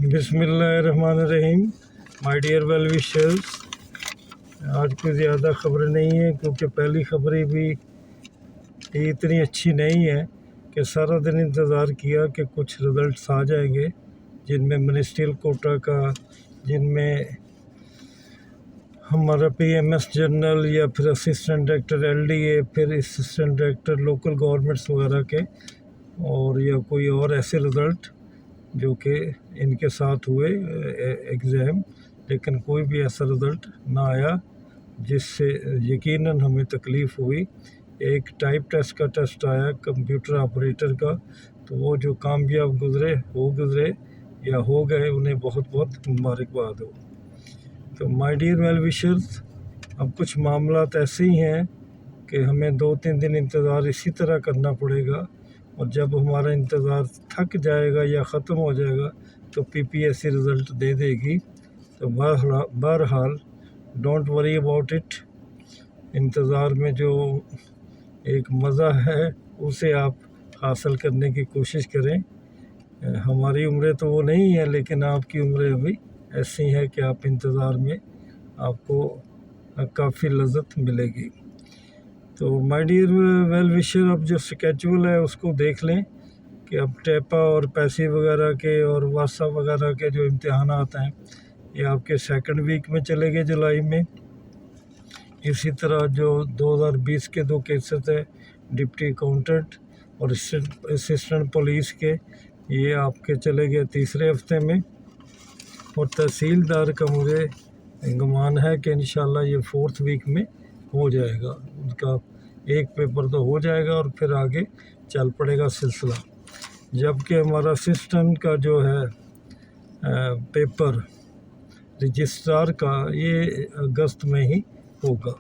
बिस्मिल्लाहिर्रहमानिर्रहीम। My dear well wishers, आज कोई ज़्यादा ख़बरें नहीं हैं क्योंकि पहली ख़बरें भी इतनी अच्छी नहीं है कि सारा दिन इंतज़ार किया कि कुछ रिज़ल्ट्स आ जाएंगे, जिनमें मिनिस्ट्रियल कोटा का, जिनमें हमारा पीएमएस जनरल या फिर असिस्टेंट डायरेक्टर एलडीए, फिर असिस्टेंट डायरेक्टर लोकल गवर्नमेंट्स वगैरह के, और या कोई और ऐसे रिज़ल्ट जो कि इनके साथ हुए एग्ज़ाम, लेकिन कोई भी ऐसा रिज़ल्ट ना आया जिससे यकीनन हमें तकलीफ़ हुई। एक टाइप टेस्ट का टेस्ट आया कंप्यूटर ऑपरेटर का, तो वो जो कामयाब गुज़रे या हो गए, उन्हें बहुत बहुत मुबारकबाद हो। तो माय डियर वेल विशर्स, अब कुछ मामलात ऐसे ही हैं कि हमें 2-3 दिन इंतज़ार इसी तरह करना पड़ेगा, और जब हमारा इंतज़ार थक जाएगा या ख़त्म हो जाएगा तो पीपीएससी रिज़ल्ट दे देगी। तो बहरहाल डोंट वरी अबाउट इट। इंतज़ार में जो एक मज़ा है उसे आप हासिल करने की कोशिश करें। हमारी उम्रें तो वो नहीं है, लेकिन आपकी उम्रें अभी ऐसी हैं कि आप इंतज़ार में आपको काफ़ी लज़्ज़त मिलेगी। तो माय डियर वेल विशर, अब जो स्केड्यूल है उसको देख लें कि अब टेपा और पैसे वगैरह के और वासा वगैरह के जो इम्तहानात हैं ये आपके सेकंड वीक में चले गए जुलाई में। इसी तरह जो 2020 के 2 केसेस है डिप्टी अकाउंटेंट और असिस्टेंट पुलिस के, ये आपके चले गए तीसरे हफ्ते में। और तहसीलदार का मुझे गुमान है कि इंशाल्लाह ये 4th वीक में हो जाएगा, उनका एक पेपर तो हो जाएगा और फिर आगे चल पड़ेगा सिलसिला। जबकि हमारा असिस्टेंट का जो है पेपर रजिस्ट्रार का, ये अगस्त में ही होगा।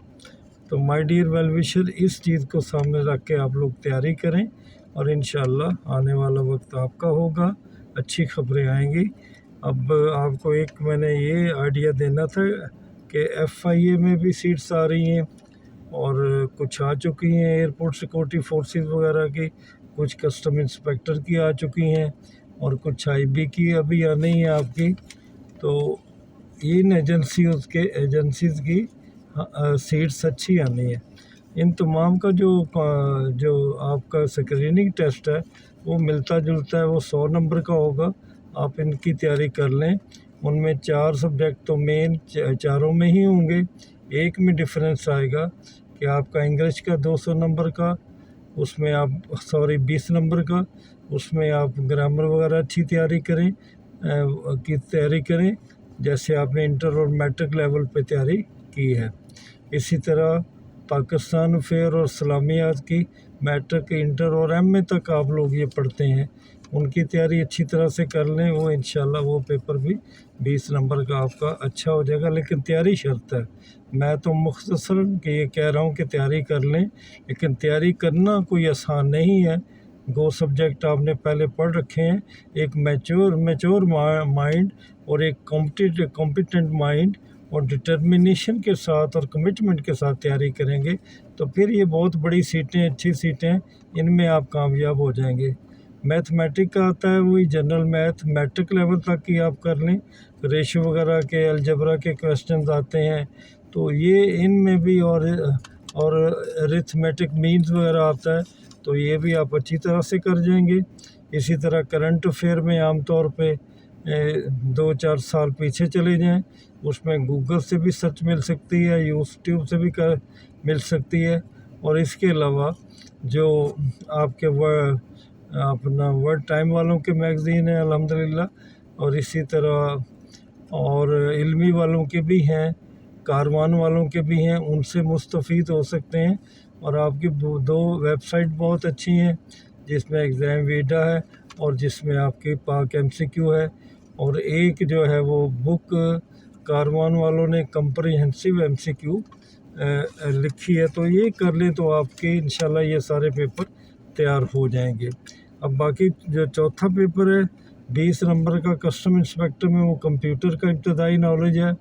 तो माय डियर वेल विशर, इस चीज़ को सामने रख के आप लोग तैयारी करें और इंशाल्लाह आने वाला वक्त आपका होगा, अच्छी ख़बरें आएंगी। अब आपको एक मैंने ये आइडिया देना था कि FIA में भी सीट्स आ रही हैं और कुछ आ चुकी हैं, एयरपोर्ट सिक्योरिटी फोर्सेस वगैरह की, कुछ कस्टम इंस्पेक्टर की आ चुकी हैं और कुछ IB की अभी आनी है आपकी। तो इन एजेंसीज़ की सीट्स अच्छी आनी है। इन तमाम का जो आपका स्क्रीनिंग टेस्ट है वो मिलता जुलता है, वो 100 नंबर का होगा। आप इनकी तैयारी कर लें। उनमें 4 सब्जेक्ट तो मेन चारों में ही होंगे, एक में डिफरेंस आएगा कि आपका इंग्लिश का 200 नंबर का, उसमें आप 20 नंबर का, उसमें आप ग्रामर वगैरह अच्छी तैयारी करें जैसे आपने इंटर और मैट्रिक लेवल पे तैयारी की है। इसी तरह पाकिस्तान अफेयर और इस्लामियात की मैट्रिक, इंटर और MA तक आप लोग ये पढ़ते हैं, उनकी तैयारी अच्छी तरह से कर लें। वो इंशाल्लाह वो पेपर भी 20 नंबर का आपका अच्छा हो जाएगा, लेकिन तैयारी शर्त है। मैं तो मुख्तसरन कि ये कह रहा हूँ कि तैयारी कर लें, लेकिन तैयारी करना कोई आसान नहीं है। 2 सब्जेक्ट आपने पहले पढ़ रखे हैं, एक मैच्योर माइंड और एक कॉम्पिटेंट माइंड, और डिटर्मिनेशन के साथ और कमिटमेंट के साथ तैयारी करेंगे तो फिर ये बहुत बड़ी सीटें, अच्छी सीटें, इनमें आप कामयाब हो जाएंगे। मैथमेटिक का आता है, वही जनरल मैथ मैट्रिक लेवल तक ही आप कर लें। रेशो वगैरह के, अलजबरा के क्वेश्चंस आते हैं, तो ये इनमें भी, और अरिथमेटिक मीन्स वगैरह आता है, तो ये भी आप अच्छी तरह से कर जाएंगे। इसी तरह करंट अफेयर में आमतौर पे 2-4 साल पीछे चले जाएं, उसमें गूगल से भी सर्च मिल सकती है, यूट्यूब से भी मिल सकती है। और इसके अलावा जो आपके अपना वर्ड टाइम वालों के मैगज़ीन है अल्हम्दुलिल्लाह, और इसी तरह और इल्मी वालों के भी हैं, कारवान वालों के भी हैं, उनसे मुस्तफ़ीद हो सकते हैं। और आपकी 2 वेबसाइट बहुत अच्छी हैं, जिसमें एग्ज़ाम वीडा है और जिसमें आपकी पाक MCQ है, और एक जो है वो बुक कारवान वालों ने कम्प्रिहेंसिव MCQ लिखी है। तो ये कर लें तो आपके इंशाल्लाह ये सारे पेपर तैयार हो जाएंगे। अब बाकी जो चौथा पेपर है 20 नंबर का कस्टम इंस्पेक्टर में, वो कंप्यूटर का इब्तदाई नॉलेज है,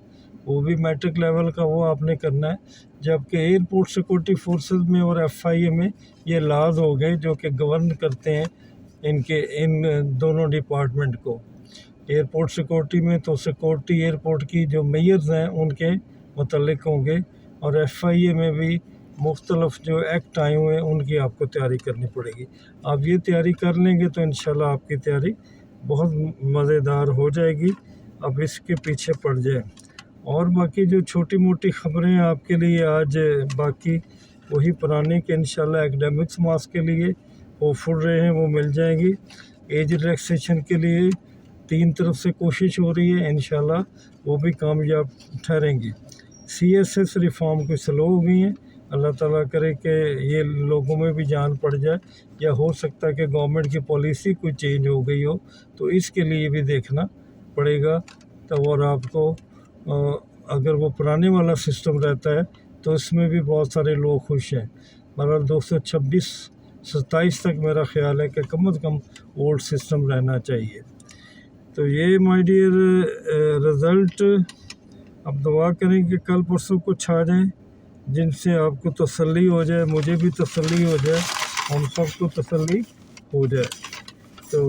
वो भी मैट्रिक लेवल का, वो आपने करना है। जबकि एयरपोर्ट सिक्योरिटी फोर्सेस में और FIA में ये लाज हो गए जो कि गवर्न करते हैं इन दोनों डिपार्टमेंट को। एयरपोर्ट सिक्योरिटी में तो सिक्योरिटी एयरपोर्ट की जो मेयर्स हैं उनके मुतल्लिक होंगे, और FIA में भी मुख्तलफ जो एक्ट आए हुए हैं उनकी आपको तैयारी करनी पड़ेगी। आप ये तैयारी कर लेंगे तो इंशाल्लाह आपकी तैयारी बहुत मज़ेदार हो जाएगी। अब इसके पीछे पड़ जाए। और बाकी जो छोटी मोटी ख़बरें आपके लिए आज बाकी वही पुरानी कि इंशाल्लाह एकेडमिक्स मार्क्स के लिए होपफुल रहे हैं वो मिल जाएंगी। एज रिलैक्सेशन के लिए 3 तरफ से कोशिश हो रही है, इंशाल्लाह वो भी कामयाब ठहरेंगी। CSS रिफॉर्म कुछ स्लो हो गई हैं, अल्लाह ताला करे कि ये लोगों में भी जान पड़ जाए, या हो सकता है कि गवर्नमेंट की पॉलिसी कोई चेंज हो गई हो, तो इसके लिए भी देखना पड़ेगा। तो और आपको अगर वो पुराने वाला सिस्टम रहता है तो इसमें भी बहुत सारे लोग खुश हैं। बहरहाल 226-27 तक मेरा ख्याल है कि कम से कम ओल्ड सिस्टम रहना चाहिए। तो ये माय डियर रिज़ल्ट, अब दुआ करें कि कल परसों कुछ आ जाए जिनसे आपको तसल्ली हो जाए, मुझे भी तसल्ली हो जाए, हम सबको तसल्ली हो जाए। तो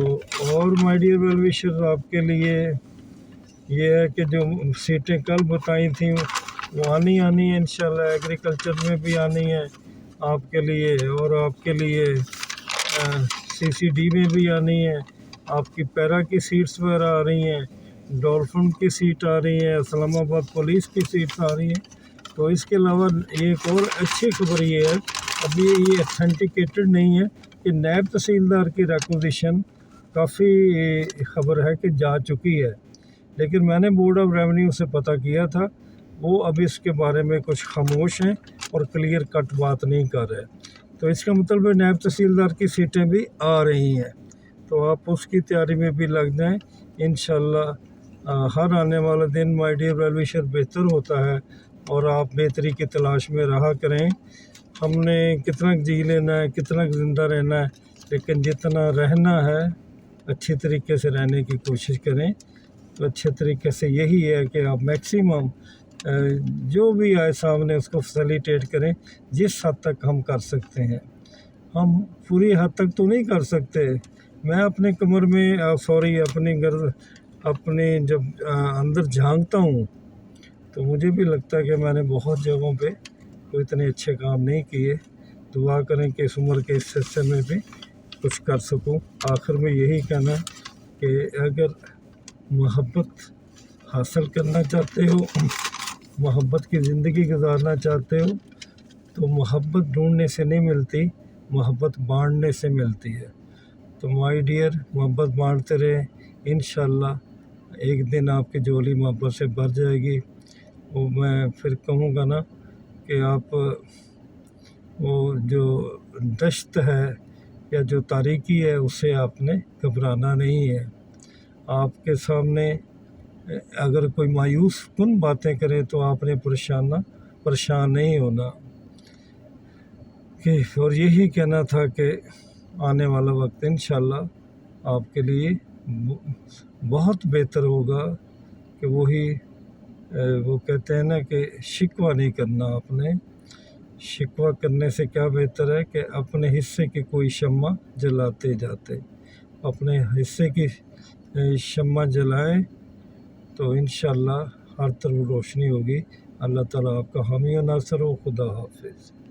और माय डियर वेल विशर्स, आपके लिए ये है कि जो सीटें कल बताई थी वो आनी है इंशाल्लाह। एग्रीकल्चर में भी आनी है आपके लिए, और आपके लिए CCD में भी आनी है, आपकी पैरा की सीट्स वगैरह आ रही हैं, डॉल्फिन की सीट आ रही है, इस्लामाबाद पुलिस की सीट्स आ रही हैं। तो इसके अलावा एक और अच्छी खबर ये है, अभी ये अथेंटिकेटेड नहीं है कि नायब तहसीलदार की रिक्वेजिशन काफ़ी खबर है कि जा चुकी है, लेकिन मैंने बोर्ड ऑफ रेवेन्यू से पता किया था, वो अभी इसके बारे में कुछ खामोश हैं और क्लियर कट बात नहीं कर रहे। तो इसका मतलब है नायब तहसीलदार की सीटें भी आ रही हैं, तो आप उसकी तैयारी में भी लग जाएं इंशाल्लाह। हर आने वाला दिन माय डियर वेल विशर बेहतर होता है, और आप बेहतरी की तलाश में रहा करें। हमने कितना जी लेना है, कितना ज़िंदा रहना है, लेकिन जितना रहना है अच्छी तरीके से रहने की कोशिश करें। तो अच्छे तरीके से यही है कि आप मैक्सिमम जो भी आए सामने उसको फैसिलिटेट करें जिस हद तक हम कर सकते हैं। हम पूरी हद तक तो नहीं कर सकते। मैं अपने कमर में अपने जब अंदर झांकता हूँ तो मुझे भी लगता है कि मैंने बहुत जगहों पे कोई इतने अच्छे काम नहीं किए। दुआ करें कि इस उम्र के इस हिस्से में भी कुछ कर सकूं। आखिर में यही कहना है कि अगर मोहब्बत हासिल करना चाहते हो, मोहब्बत की ज़िंदगी गुजारना चाहते हो, तो मोहब्बत ढूंढने से नहीं मिलती, मोहब्बत बांटने से मिलती है। तो माय डियर, मोहब्बत बांटते रहे, इंशाल्लाह एक दिन आपकी झोली मोहब्बत से भर जाएगी। वो मैं फिर कहूँगा ना कि आप वो जो दश्त है या जो तारीकी है उससे आपने घबराना नहीं है। आपके सामने अगर कोई मायूस कुन बातें करे तो आपने परेशान नहीं होना कि, और यही कहना था कि आने वाला वक्त इंशाल्लाह आपके लिए बहुत बेहतर होगा। कि वो कहते हैं ना कि शिकवा नहीं करना आपने। शिकवा करने से क्या बेहतर है कि अपने हिस्से की कोई शम्मा जलाते जाते। अपने हिस्से की शम्मा जलाएं तो इंशाल्लाह हर तरफ रोशनी होगी। अल्लाह ताला आपका हामी और नासर हो। खुदा हाफिज़।